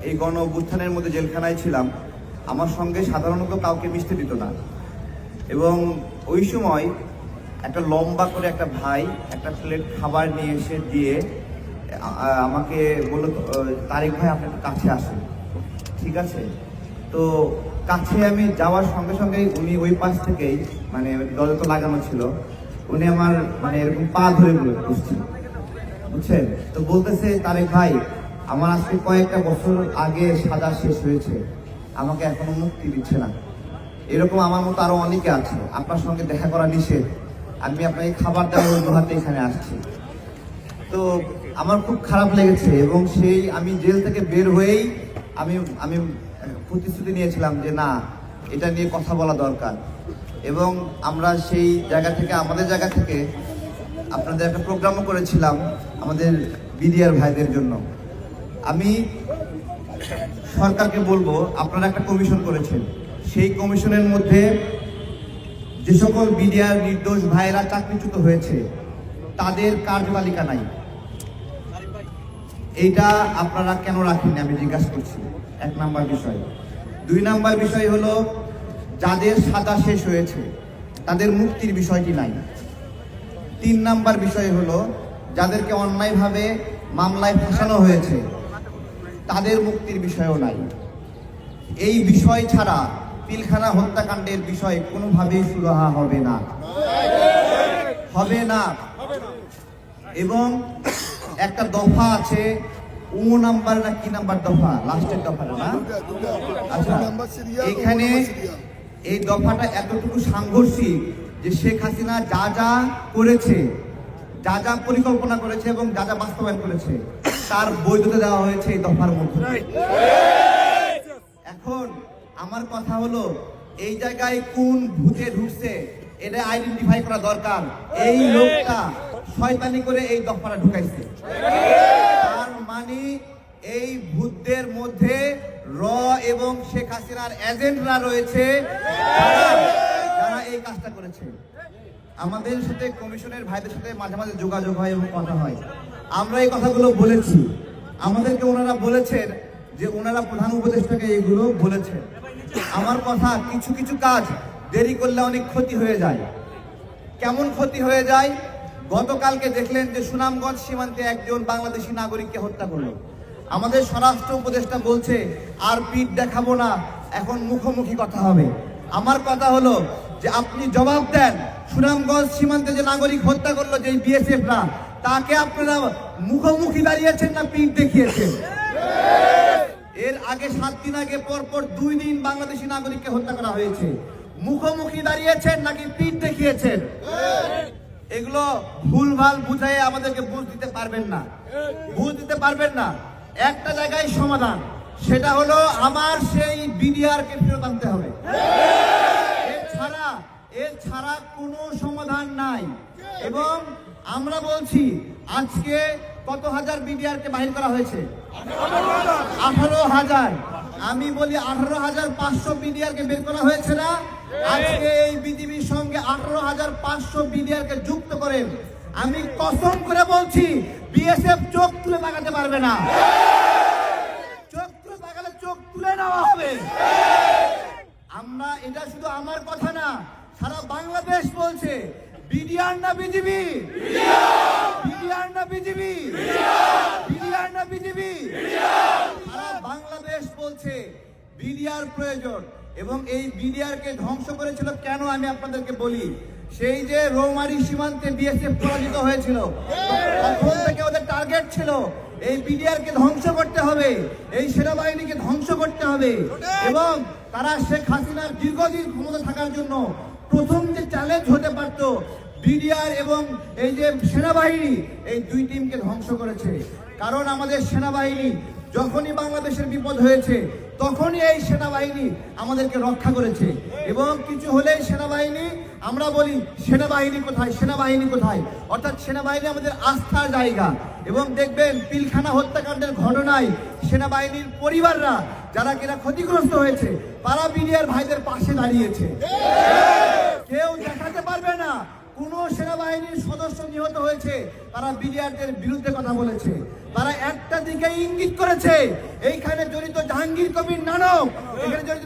এই গণ অভ্যুত্থানের মধ্যে জেলখানায় ছিলাম, আমার সঙ্গে সাধারণত কাউকে মিশতে দিত না। এবং ওই সময় একটা লম্বা করে একটা ভাই একটা প্লেট খাবার নিয়ে এসে দিয়ে আমাকে বলল, তারেক ভাই আপনি একটু কাছে আসুন। ঠিক আছে, তো কাছে আমি যাওয়ার সঙ্গে সঙ্গেই উনি ওই পাশ থেকেই, মানে দরজা তো লাগানো ছিল, উনি আমার মানে এরকম পা ধরে বসছেন, বুঝছেন? তো বলতেছে, তারেক ভাই আমার আজকে কয়েকটা বছর আগে সাজা শেষ হয়েছে, আমাকে এখনো মুক্তি দিচ্ছে না। এরকম আমার মতো আরো অনেকে আছে, আপনার সঙ্গে দেখা করা নিষেধ, আমি আপনাকে খাবার দেওয়ার অজুহাতে এখানে আসছি। তো আমার খুব খারাপ লেগেছে এবং সেই আমি জেল থেকে বের হয়েই আমি আমি প্রতিশ্রুতি নিয়েছিলাম যে না, এটা নিয়ে কথা বলা দরকার। এবং আমরা সেই জায়গা থেকে, আমাদের জায়গা থেকে আপনাদের একটা প্রোগ্রামও করেছিলাম আমাদের বিডিআর ভাইদের জন্য। আমি সরকারকে বলবো, আপনারা একটা কমিশন করেছেন, সেই কমিশনের মধ্যে যে সকল বিডিআর নির্দোষ ভাইয়েরা চাকরিচ্যুত হয়েছে তাদের কার্যতালিকা নাই। এইটা আপনারা কেন রাখেন আমি জিজ্ঞাসা করছি, 1 নাম্বার বিষয়। 2 নাম্বার বিষয় হলো, যাদের সাজা শেষ হয়েছে তাদের মুক্তির বিষয়টি নাই। 3 নাম্বার বিষয় হলো, যাদেরকে অন্যায়ভাবে মামলায় ফাঁসানো হয়েছে তাদের মুক্তির বিষয়ও নাই। এই বিষয় ছাড়া পিলখানা হত্যাকাণ্ডের বিষয় কোনোভাবেই সুরাহা হবে না, হবে না। এবং একটা দফা আছে, নাম্বার না কি নাম্বার দফা, লাস্টের দফাটা না? আচ্ছা, এখানে এই দফাটা এতটুকু সাংঘর্ষিক যে শেখ হাসিনা যা যা করেছে, যা যা পরিকল্পনা করেছে এবং যা যা বাস্তবায়ন করেছে তার বৈধতা দেওয়া হয়েছে এই দফার মধ্যে। এখন আমার কথা হলো, এই জায়গায় কোন ভূতে ঢুকছে এটা আইডেন্টিফাই করা দরকার। এই লোকটা শয়তানি করে এই দফাটা ঢুকাইছে, তার মানে এই ভূতদের মধ্যে এবং শেখ হাসিনার এজেন্টরা রয়েছে যারা এই কাজটা করেছে। আমাদের সাথে কমিশনের ভাইদের সাথে মাঝে মাঝে যোগাযোগ হয় এবং কথা হয়, আমরা এই কথাগুলো বলেছি। আমাদেরকে ওনারা বলেছেন যে ওনারা প্রধান উপদেষ্টাকে এগুলো বলেছেন। আমার কথা, কিছু কিছু কাজ দেরি করলে অনেক ক্ষতি হয়ে যায়। কেমন ক্ষতি হয়ে যায়? গতকালকে দেখলেন যে সুনামগঞ্জ সীমান্তে একজন বাংলাদেশি নাগরিককে হত্যা করলো। আমাদের স্বরাষ্ট্র উপদেষ্টা বলছে আর পিঠ দেখাবো না, এখন মুখোমুখি কথা হবে। আমার কথা হলো যে আপনি জবাব দেন, সুনামগঞ্জ সীমান্তে যে নাগরিক হত্যা করলো যে বিএসএফরা, তাকে আপনারা মুখোমুখি দাঁড়িয়েছেন না পিঠ দেখিয়েছেন? এর আগে 7 দিন আগে পরপর 2 দিন বাংলাদেশি নাগরিককে হত্যা করা হয়েছে, মুখোমুখি দাঁড়িয়েছেন নাকি পিঠ দেখিয়েছেন? এগুলো ভুলভাল বুঝাই আমাদেরকে বুঝ দিতে পারবেন না, বুঝ দিতে পারবেন না। একটা জায়গায় সমাধান, সেটা হলো আমার সেই বিডিআর কে ফেরত আনতে হবে। এর ছাড়া কোনো সমাধান নাই। এবং আমরা বলছি, আজকে কত হাজার বিডিআর কে বাহির করা হয়েছে? 18,000। আমি বলি 18,500 বিডিআর কে বের করা হয়েছে না? আজকে এই বিজিবির সঙ্গে 18,500 বিডিআর কে যুক্ত করেন। আমি কসম করে বলছি, বিএসএফ চোখ তুলে তাকাতে পারবে না। চোখ তুলে তাকালে চোখ তুলে নেওয়া হবে। আমরা, এটা শুধু আমার কথা না, সারা বাংলাদেশ বলছে, বিডিআর না বিজিবি, বিডিআর না বিজিবি, বিডিআর না বিজিবি। সারা বাংলাদেশ বলছে বিডিআর প্রয়োজন। এবং এই বিডিআর কে ধ্বংস করেছিল কেন আমি আপনাদেরকে বলি। সেই যে রৌমারী সীমান্তে বিএসএফ পরাজিত হয়েছিল, তখন থেকে ওদের টার্গেট ছিল এই বিডিআর কে ধ্বংস করতে হবে, এই সেনাবাহিনীকে ধ্বংস করতে হবে। এবং তারা শেখ হাসিনার দীর্ঘদিন ক্ষমতা থাকার জন্য প্রথম যে চ্যালেঞ্জ হতে পারত, বিডিআর এবং এই যে সেনাবাহিনী, এই 2 টিমকে ধ্বংস করেছে। কারণ আমাদের সেনাবাহিনী যখনই বাংলাদেশের বিপদ হয়েছে তখনই এই সেনাবাহিনী আমাদেরকে রক্ষা করেছে। এবং কিছু হলেই সেনাবাহিনী, আমরা বলি সেনাবাহিনী কোথায়, সেনাবাহিনী কোথায়, অর্থাৎ সেনাবাহিনী আমাদের আস্থার জায়গা। এবং দেখবেন পিলখানা হত্যাকাণ্ডের ঘটনায় সেনাবাহিনীর পরিবাররা যারা কিনা ক্ষতিগ্রস্ত হয়েছে, তারা বিডিআর ভাইদের পাশে দাঁড়িয়েছে। কেউ দেখাতে পারবে না কোন সেনাবাহিনীর সদস্য নিহত হয়েছে তারা বিডিআরদের বিরুদ্ধে কথা বলেছে। তারা একটা দিকে ইঙ্গিত করেছে, এইখানে জড়িত জাহাঙ্গীর কবির নানক, এখানে জড়িত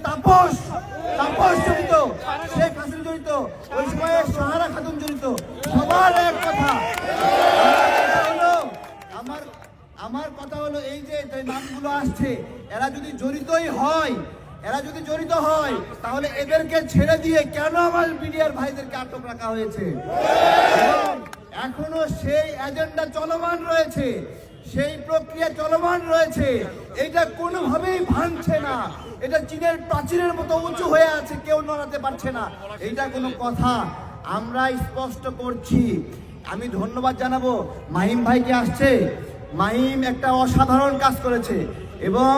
তাপস জড়িত, শেখ হাসিনা জড়িত, ওই সময়ে সাহারা খাতুন জড়িত। সবার এক কথা, আমার কথা হলো এই যে নামগুলো আসছে, এরা যদি জড়িত হয় তাহলে এদেরকে ছেড়ে দিয়ে কেন আমার বিডিআর ভাইদেরকে আটক রাখা হয়েছে? এখনো সেই এজেন্ডা চলমান রয়েছে, সেই প্রক্রিয়া চলমান রয়েছে। এটা কোনোভাবেই ভাঙছে না, এটা চীনের প্রাচীরের মতো উঁচু হয়ে আছে, কেউ নড়াতে পারছে না। এইটা কোনো কথা? আমরা স্পষ্ট করছি। আমি ধন্যবাদ জানাবো মাহিম ভাইকে, আসছে মাহিম একটা অসাধারণ কাজ করেছে এবং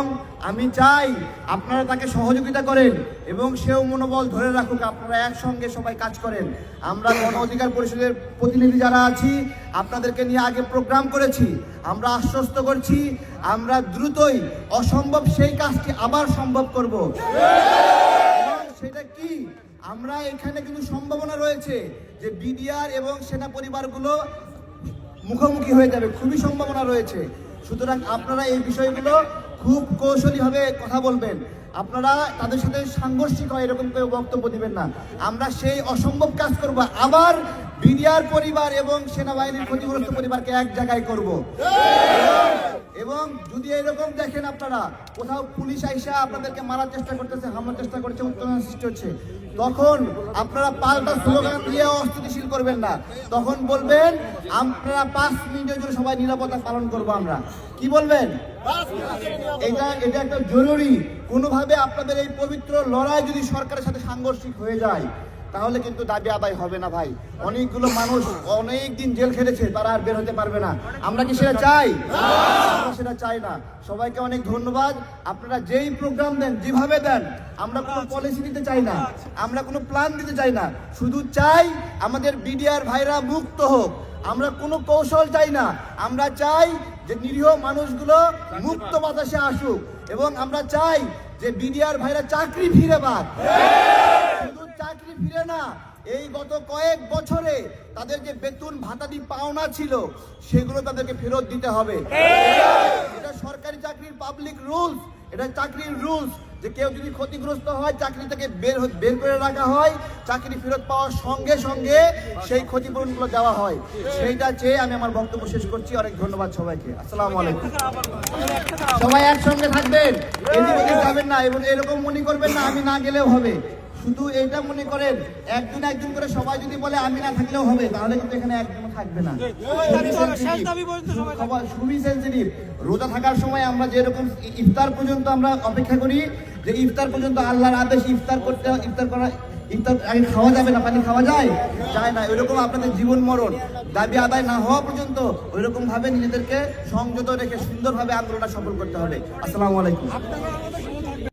আমি চাই আপনারা তাকে সহযোগিতা করেন এবং সেও মনোবল ধরে রাখুক, আপনারা একসঙ্গে সবাই কাজ করেন। আমরা গণ অধিকার পরিষদের প্রতিনিধি যারা আছি আপনাদেরকে নিয়ে আগে প্রোগ্রাম করেছি, আমরা আশ্বস্ত করছি আমরা দ্রুতই অসম্ভব সেই কাজটি আবার সম্ভব করব। এবং সেটা কি, আমরা এখানে কিন্তু সম্ভাবনা রয়েছে যে বিডিআর এবং সেনা পরিবারগুলো মুখোমুখি হয়ে যাবে, খুবই সম্ভাবনা রয়েছে। সুতরাং আপনারা এই বিষয়গুলো খুব কৌশলীভাবে কথা বলবেন, আপনারা তাদের সাথে সাংঘর্ষিক হয় এরকম কেউ বক্তব্য দিবেন না। আমরা সেই অসম্ভব কাজ করব, আবার বিডিআর পরিবার এবং সেনাবাহিনীর ক্ষতিগ্রস্ত পরিবারকে এক জায়গায় করব। এবং যদি এরকম দেখেন আপনারা কোথাও পুলিশ আইসা আপনাদেরকে মারার চেষ্টা করতেছে, হামলার চেষ্টা করছে, উত্তেজনা সৃষ্টি হচ্ছে, তখন আপনারা পাল্টা স্লোগান দিয়ে অস্থিতিশীল করবেন না, তখন বলবেন আপনারা 5 মিনিটের জন্য সবাই নিরাপত্তা পালন করব। আমরা কি বলবেন? এটা একটা জরুরি। কোনোভাবে আপনাদের এই পবিত্র লড়াই যদি সরকারের সাথে সাংঘর্ষিক হয়ে যায় তাহলে কিন্তু দাবি আদায় হবে না ভাই। অনেকগুলো মানুষ অনেক দিন জেল খেটেছে, তারা আর বের হতে পারবে না। আমরা কি সেটা চাই? আমরা সেটা চাই না। সবাইকে অনেক ধন্যবাদ। আপনারা যেই প্রোগ্রাম দেন, যেভাবে দেন, আমরা কোনো পলিসি দিতে চাই না, আমরা কোনো প্ল্যান দিতে চাই না, শুধু চাই আমাদের বিডিআর ভাইরা মুক্ত হোক। আমরা কোনো কৌশল চাই না, আমরা চাই যে নিরীহ মানুষগুলো মুক্ত বাতাসে আসুক এবং আমরা চাই যে বিডিআর ভাইরা চাকরি ফিরে পাক। শুধু চাকরি ফিরে না, এই গত কয়েক বছরে তাদের যে বেতন ভাতাদি পাওনা ছিল সেগুলো তাদেরকে ফেরত দিতে হবে। এটা সরকারি চাকরির পাবলিক রুলস, এটা চাকরির রুলস যে কেউ যদি ক্ষতিগ্রস্ত হয় চাকরি থেকে বের করে রাখা হয়, চাকরি ফেরত পাওয়ার সঙ্গে সঙ্গে সেই ক্ষতিপূরণগুলো দেওয়া হয়। সেইটা চেয়ে আমি আমার বক্তব্য শেষ করছি। অনেক ধন্যবাদ সবাইকে। আসসালামু আলাইকুম। সবাই একসঙ্গে থাকবেন, এদিক ওদিক যাবেন না এবং এরকম মনে করবেন না আমি না গেলেও হবে। শুধু এটা মনে করেন একজন করে সবাই যদি বলে আমি না থাকলেও হবে, তাহলে কিন্তু এখানে একজন থাকবে না। খুবই সেনসিটিভ। রোজা থাকার সময় আমরা যেরকম ইফতার পর্যন্ত আমরা অপেক্ষা করি যে ইফতার পর্যন্ত আল্লাহর আদেশ, ইফতার আগে খাওয়া যাবে না, পানি খাওয়া যায় না, ওইরকম আপনাদের জীবন মরণ দাবি আদায় না হওয়া পর্যন্ত ওইরকম ভাবে নিজেদেরকে সংযত রেখে সুন্দরভাবে আন্দোলনটা সফল করতে হবে। আসসালামু আলাইকুম।